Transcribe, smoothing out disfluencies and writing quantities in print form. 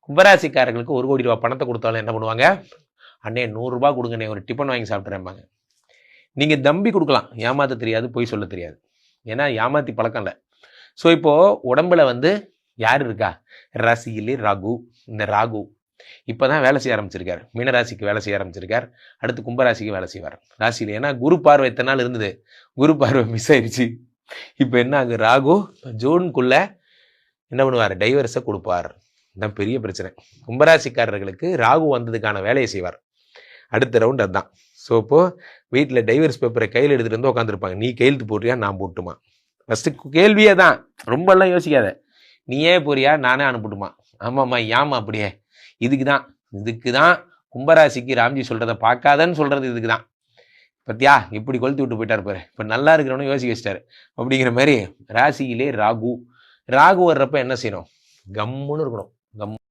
கும்பராசிக்காரர்களுக்கு 1 கோடி ரூபா பணத்தை கொடுத்தாலும் என்ன பண்ணுவாங்க? அண்ணே 100 ரூபாய் கொடுங்கண்ணே, ஒரு டிஃபன் வாங்கி சாப்பிட்றேன்பாங்க. நீங்கள் தம்பி கொடுக்கலாம், ஏமாற்ற தெரியாது, பொய் சொல்ல தெரியாது. ஏன்னா ஏமாற்றி பழக்கம் இல்லை. ஸோ இப்போது உடம்புல வந்து யார் இருக்கா? ராசியிலே ராகு. இந்த ராகு இப்போ தான் வேலை செய்ய ஆரம்பிச்சிருக்கார். மீனராசிக்கு வேலை செய்ய ஆரம்பிச்சிருக்கார். அடுத்து கும்பராசிக்கு வேலை செய்வார் ராசியில். ஏன்னா குரு பார்வை எத்தனை நாள் இருந்தது? குரு பார்வை மிஸ் ஆயிடுச்சு. இப்போ என்ன ஆகு? ராகு ஜூனுக்குள்ளே என்ன பண்ணுவார்? டைவர்ஸை கொடுப்பார். இதுதான் பெரிய பிரச்சனை. கும்பராசிக்காரர்களுக்கு ராகு வந்ததுக்கான வேலையை செய்வார். அடுத்த ரவுண்ட் அதுதான். ஸோ இப்போது வீட்டில் டைவர்ஸ் பேப்பரை கையில் எடுத்துகிட்டு வந்து உட்காந்துருப்பாங்க. நீ கையெழுத்து போடுறியா, நான் போட்டுமா? ஃபஸ்ட்டு கேள்வியே தான், ரொம்பலாம் யோசிக்காத. நீயே போறியா, நானே அனுப்பட்டுமா? ஆமாம்மா, ஏமா அப்படியே? இதுக்கு தான் கும்பராசிக்கு ராம்ஜி சொல்கிறத பார்க்காதன்னு சொல்கிறது இதுக்கு தான். பத்தியா இப்படி கொளுத்து விட்டு போயிட்டார் பாரு. இப்போ நல்லா இருக்கிறவனும் யோசிக்க வச்சிட்டாரு. அப்படிங்கிற மாதிரி ராசியிலே ராகு. ராகு வர்றப்ப என்ன செய்யணும்? கம்முன்னு இருக்கணும்.